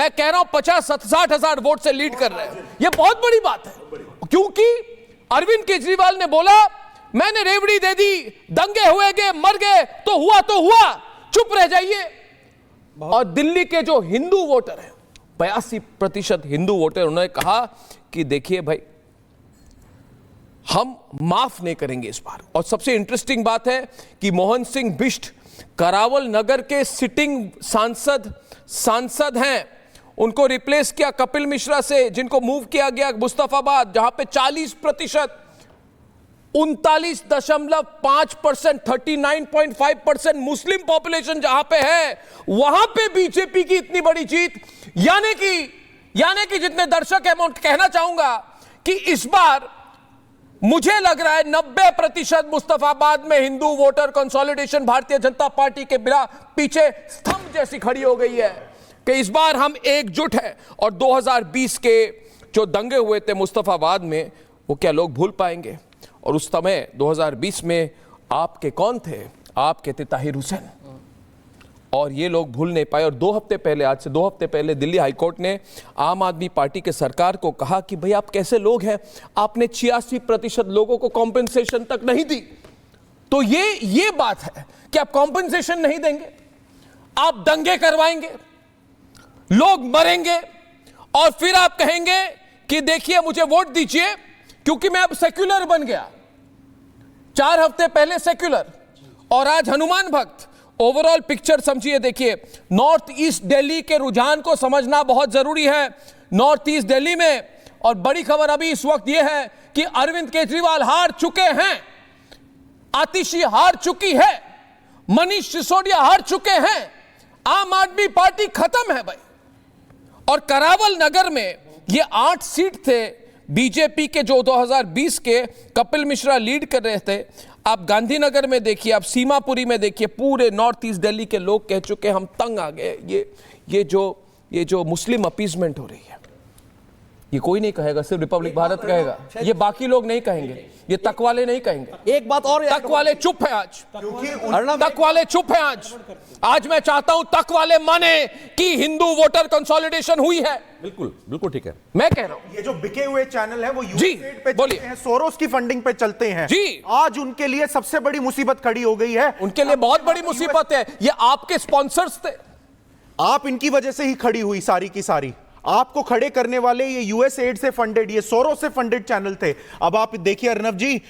मैं कह रहा हूं 50-60 हजार वोट से लीड कर रहे हैं। यह बहुत बड़ी बात है, क्योंकि अरविंद केजरीवाल ने बोला मैंने रेवड़ी दे दी, दंगे हुए गए, मर गए, तो हुआ, चुप रह जाइए। और दिल्ली के जो हिंदू वोटर हैं, 82% हिंदू वोटर, उन्होंने कहा कि देखिए भाई, हम माफ नहीं करेंगे इस बार। और सबसे इंटरेस्टिंग बात है कि मोहन सिंह बिष्ट करावल नगर के सिटिंग सांसद हैं, उनको रिप्लेस किया कपिल मिश्रा से, जिनको मूव किया गया मुस्तफाबाद, जहां पे 40%, 39.5%, 39.5% मुस्लिम पॉपुलेशन जहां पे है, वहां पे बीजेपी की इतनी बड़ी जीत। यानी कि जितने दर्शक है, मैं कहना चाहूंगा कि इस बार मुझे लग रहा है 90% मुस्तफाबाद में Hindu voter consolidation Bharatiya Janata party के बिना पीछे स्तंभ जैसी खड़ी हो गई है कि इस बार हम एकजुट हैं। और 2020 के जो दंगे हुए थे मुस्तफाबाद में, वो क्या लोग भूल पाएंगे? और उस समय 2020 में आपके कौन थे? आपके थे ताहिर हुसैन, और ये लोग भूल नहीं पाए। और 2 हफ्ते पहले, आज से 2 हफ्ते पहले, दिल्ली हाईकोर्ट ने आम आदमी पार्टी के सरकार को कहा कि भाई आप कैसे लोग हैं, आपने 86% लोगों को कॉम्पेंसेशन तक नहीं दी। तो ये बात है कि आप कॉम्पेंसेशन नहीं देंगे, आप दंगे करवाएंगे, लोग मरेंगे, और फिर आप कहेंगे कि देखिए मुझे वोट दीजिए क्योंकि मैं अब सेक्युलर बन गया। 4 हफ्ते पहले सेक्युलर और आज हनुमान भक्त। ओवरऑल पिक्चर समझिए। देखिए, नॉर्थ ईस्ट दिल्ली के रुझान को समझना बहुत जरूरी है। नॉर्थ ईस्ट दिल्ली में, और बड़ी खबर अभी इस वक्त यह है कि अरविंद केजरीवाल हार चुके हैं, आतिशी हार चुकी है, मनीष सिसोदिया हार चुके हैं, आम आदमी पार्टी खत्म है भाई। और करावल नगर में ये 8 सीट थे बीजेपी के, जो 2020 के कपिल मिश्रा लीड कर रहे थे। आप गांधीनगर में देखिए, आप सीमापुरी में देखिए, पूरे नॉर्थ ईस्ट दिल्ली के लोग कह चुके हम तंग आ गए। ये जो मुस्लिम अपीजमेंट हो रही है, ये कोई नहीं कहेगा, सिर्फ रिपब्लिक भारत कहेगा, ये बाकी लोग नहीं कहेंगे, ये तक वाले नहीं कहेंगे। एक बात और, तक वाले चुप है आज, तक वाले चुप है आज मैं चाहता हूं तक वाले माने कि हिंदू वोटर कंसोलिडेशन हुई है। बिल्कुल ठीक है। मैं कह रहा हूं ये जो बिके हुए चैनल है वो जी, यूएसएड पे चलते हैं, सोरोस की फंडिंग पे चलते हैं जी। आज उनके लिए सबसे बड़ी मुसीबत खड़ी हो गई है। उनके लिए बहुत बड़ी मुसीबत है। ये आपके स्पॉन्सर्स थे, आप इनकी वजह से ही खड़ी हुई सारी की सारी। आपको खड़े करने वाले ये यूएसएड से फंडेड, ये सोरोस से फंडेड चैनल थे। अब आप देखिए अर्नब जी,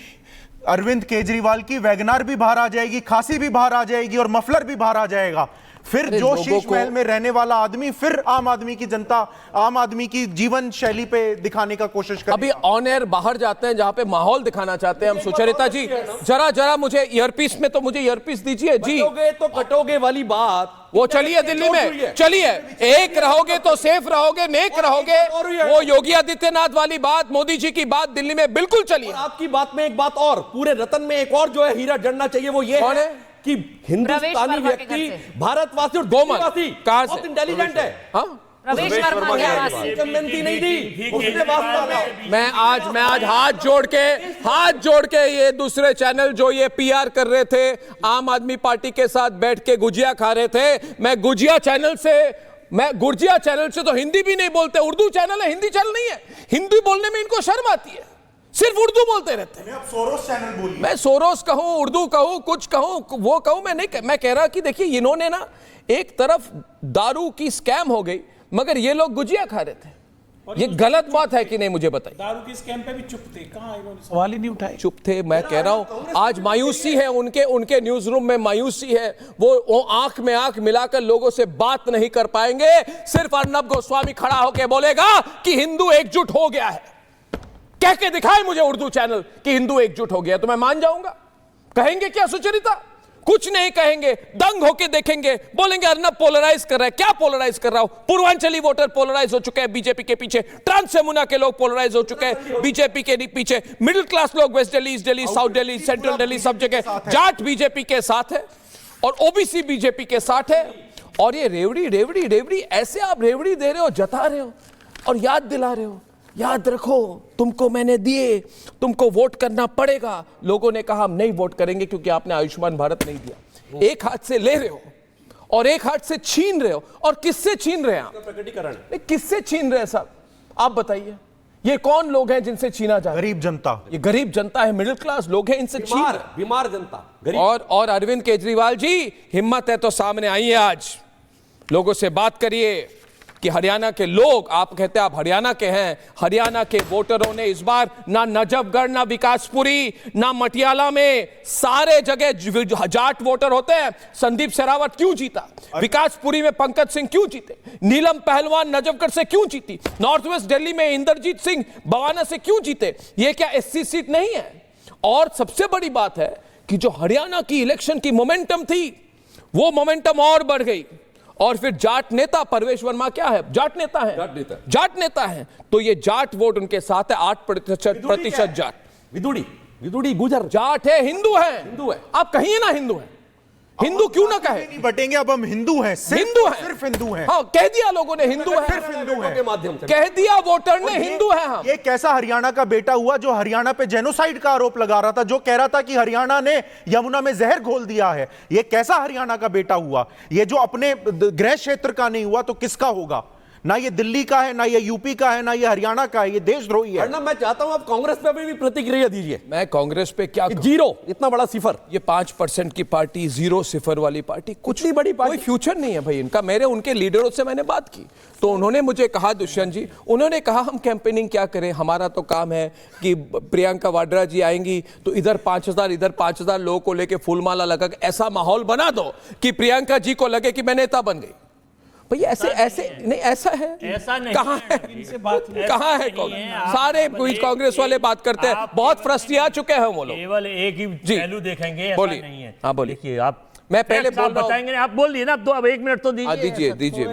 अरविंद केजरीवाल की वैगनार भी बाहर आ जाएगी, खांसी भी बाहर आ जाएगी, और मफलर भी बाहर आ जाएगा। फिर जो शीश महल में रहने वाला आदमी फिर आम आदमी की जनता, आम आदमी की जीवन शैली पे दिखाने का कोशिश करेगा। अभी ऑन एयर बाहर जाते हैं जहां पे माहौल दिखाना चाहते हैं हम। सुचरिता जी, जरा मुझे ईयरपीस में, तो मुझे ईयरपीस दीजिए जी। तो कटोगे वाली बात वो चलिए दिल्ली में, चलिए, एक रहोगे तो सेफ रहोगे, नेक रहोगे। वो योगी आदित्यनाथ वाली बात, मोदी जी की बात दिल्ली में बिल्कुल चलिए। आपकी बात में एक बात और, पूरे रतन में एक और जो है हीरा जड़ना चाहिए, वो ये है कि हिंदुस्तानी व्यक्ति, भारतवासी और दिल्लीवासी बहुत इंटेलिजेंट है। प्रवेश वर्मा नहीं दी उसने वास्तव में। मैं आज हाथ जोड़ के ये दूसरे चैनल जो ये पीआर कर रहे थे, आम आदमी पार्टी के साथ बैठ के गुजिया खा रहे थे, मैं गुजिया चैनल से तो हिंदी भी नहीं बोलते, उर्दू चैनल है, हिंदी चैनल नहीं है। हिंदी बोलने में इनको शर्म आती है, सिर्फ उर्दू बोलते रहते हैं। सोरोस चैनल बोलिए। मैं सोरोस कहूं, उर्दू कहूं, कुछ कहूं, वो कहूं, मैं कह रहा कि देखिए, इन्होंने ना एक तरफ दारू की स्कैम हो गई, मगर ये लोग गुजिया खा रहे थे। ये गलत बात है कि नहीं, मुझे बताइए। दारू की स्कैम पे भी चुप थे, कहां इन्होंने सवाल ही नहीं उठाए। चुप थे, मैं कह रहा हूं आज मायूसी है उनके न्यूज रूम में, मायूसी है। वो आंख में आंख मिलाकर लोगों से बात नहीं कर पाएंगे। सिर्फ अर्नब गोस्वामी खड़ा होकर बोलेगा कि हिंदू एकजुट हो गया है, कह के दिखाए मुझे उर्दू चैनल कि हिंदू एकजुट हो गया, तो मैं मान जाऊंगा। कहेंगे क्या सुचरिता? कुछ नहीं कहेंगे, दंग होके देखेंगे, बोलेंगे अर्नब पोलराइज कर रहा है। क्या पोलराइज कर रहा हो? पूर्वांचली वोटर पोलराइज हो चुके हैं बीजेपी के पीछे, ट्रांस यमुना के लोग पोलराइज हो चुके हैं बीजेपी के पीछे, मिडिल क्लास लोग west Delhi, east Delhi, south Delhi, central Delhi, सब जगह जाट बीजेपी के साथ है और ओबीसी बीजेपी के साथ है। और ये रेवड़ी ऐसे आप रेवड़ी दे रहे हो, जता रहे हो और याद दिला रहे हो, याद रखो तुमको मैंने दिए, तुमको वोट करना पड़ेगा। लोगों ने कहा हम नहीं वोट करेंगे क्योंकि आपने आयुष्मान भारत नहीं दिया। एक हाथ से ले रहे हो और एक हाथ से छीन रहे हो। और किससे छीन रहे हैं आप? प्रकटीकरण नहीं, किससे छीन रहे हैं साहब, आप बताइए। ये कौन लोग हैं जिनसे छीना जा रहा है? गरीब जनता। ये गरीब जनता है, मिडिल क्लास लोग हैं, इनसे छीन रहे हैं। बीमार जनता, गरीब। और अरविंद केजरीवाल जी, हिम्मत है तो सामने आइए, आज लोगों से बात करिए कि हरियाणा के लोग, आप कहते हैं आप हरियाणा के हैं, हरियाणा के वोटरों ने इस बार ना नजफगढ़, ना विकासपुरी, ना मटियाला में, सारे जगह जाट वोटर होते हैं। संदीप शेरावत क्यों जीता? विकासपुरी में पंकज सिंह क्यों जीते? नीलम पहलवान नजफगढ़ से क्यों जीती? नॉर्थ वेस्ट दिल्ली में इंद्रजीत सिंह बवाना से क्यों जीते? ये क्या एससी सीट नहीं है? और सबसे बड़ी बात है कि जो हरियाणा की इलेक्शन की मोमेंटम थी, वो मोमेंटम और बढ़ गई। और फिर जाट नेता परवेश वर्मा क्या है? जाट नेता है, जाट नेता है। तो ये जाट वोट उनके साथ है, 8% जाट। विदुड़ी गुजर जाट है, हिंदू है। आप कहिए ना हिंदू है, हिंदू क्यों ना कहे? नहीं बटेंगे, अब हम हिंदू हैं, हिंदू है, सिर्फ हिंदू हैं। हाँ, कह दिया लोगों ने हिंदू है, सिर्फ हिंदू है के माध्यम से कह दिया वोटर ने हिंदू है हम। ये कैसा हरियाणा का बेटा हुआ जो हरियाणा पे जेनोसाइड का आरोप लगा रहा था, जो कह रहा था कि हरियाणा ने यमुना में जहर घोल दिया है? ये कैसा हरियाणा का बेटा हुआ? ये जो अपने गृह क्षेत्र का नहीं हुआ तो किसका होगा? ना ये दिल्ली का है, ना ये यूपी का है, ना ये हरियाणा का है, ये देशद्रोही है। अर्णव, मैं चाहता हूं आप कांग्रेस पे भी प्रतिक्रिया दीजिए। मैं कांग्रेस पे क्या कहूं? जीरो, इतना बड़ा सिफर। ये 5% की पार्टी, 0 सिफर वाली पार्टी, कुछ नहीं बड़ी पार्टी, कोई फ्यूचर नहीं है भाई इनका। मेरे उनके लीडरों से मैंने बात की तो उन्होंने मुझे कहा, दुष्यंत जी, उन्होंने कहा हम कैंपेनिंग क्या करें, हमारा तो काम है कि प्रियंका वाड्रा जी आएंगी तो इधर 5000 इधर 5000 लोगों को लेके फूलमाला लगा के ऐसा माहौल बना दो कि प्रियंका जी को लगे कि मैं नेता बन गई। भैया ऐसे नहीं, ऐसा है, ऐसा नहीं, कहाँ है, कहाँ है? सारे कांग्रेस वाले बात करते हैं, बहुत फ्रस्ट्रेट आ चुके हैं वो लोग। केवल एक ही पहलू देखेंगे, ऐसा नहीं है। हाँ बोलिए। देखिए आप, मैं पहले बोल रहा हूं, बताएंगे, आप बोल दिए ना, अब 1 मिनट तो दीजिए। दीजिए।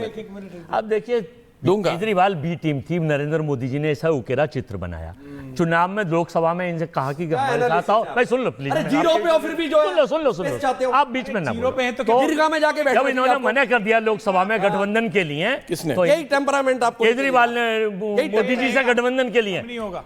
अब देखिए, दूंगा। केजरीवाल बी टीम थी, नरेंद्र मोदी जी ने ऐसा उकेरा चित्र बनाया। चुनाव में लोकसभा में इनसे कहा कि भाई सुन लो प्लीज, जीरो पे हो फिर भी जो सुन लो आप बीच में ना बोलो। दीर्घा में जाके जब इन्होंने मना कर दिया लोकसभा में गठबंधन के लिए, किसने? तो यही टेम्परामेंट आपको केजरीवाल ने मोदी जी से गठबंधन के लिए,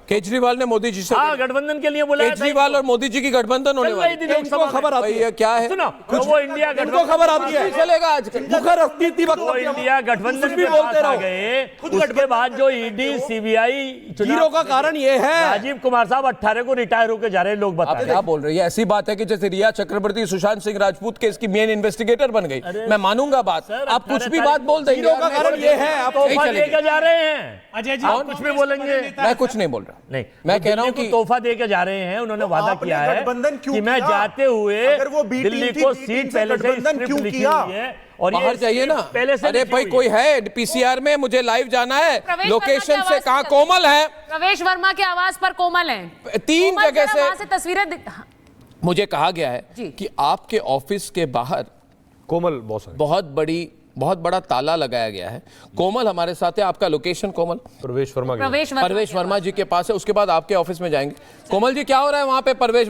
केजरीवाल ने मोदी जी से, हाँ, गठबंधन के लिए बोला। केजरीवाल और मोदी जी की गठबंधन होने वाली थी लोकसभा, खबर आती है। क्या है? सुनो, वो इंडिया गठबंधन खबर आती है, चलेगा आज मुखर अस्थिति वो इंडिया गठबंधन के पास आ गए। उसके बाद जो ईडी सीबीआई जीरो का कारण ये है, राजीव कुमार साहब 18 को रिटायर होकर जा रहे हैं, लोग बता रहे हैं। क्या बोल रहे हैं? ऐसी बात है कि जैसे रिया चक्रवर्ती सुशांत सिंह राजपूत केस की मेन इन्वेस्टिगेटर बन गई। मैं मानूंगा बात, आप कुछ भी बात बोल देंगे। जीरो का कारण ये है, आप तोहफा लेकर जा रहे हैं। अजय जी, आप कुछ भी बोलेंगे? मैं कुछ नहीं बोल रहा, नहीं, मैं कह रहा हूं कि तोहफा देकर जा रहे हैं। उन्होंने वादा आपने किया है गठबंधन क्यों कि मैं किया? जाते हुए अगर वो बी टीम दिल्ली थी, को बी टीम सीट से पहले से गठबंधन स्क्रिप्ट क्यों लिखी किया? हुई है और ये बाहर जाइए ना। पहले से अरे लिखी भाई हुई कोई है पीसीआर में, मुझे लाइव जाना है, प्रवेश लोकेशन वर्मा की से आवाज कहां से- कोमल है, प्रवेश वर्मा की आवाज पर कोमल है। 3 कोमल, जगह जरा वहां से तस्वीरें मुझे कहा गया है जी। कि आपके ऑफिस के बाहर कोमल बॉस है, बहुत बड़ा ताला लगाया गया है। कोमल हमारे साथ है, आपका लोकेशन कोमल? प्रवेश वर्मा परवेश वर्मा जी के पास है, उसके बाद आपके ऑफिस में जाएंगे। कोमल जी क्या हो रहा है वहां पे? परवेश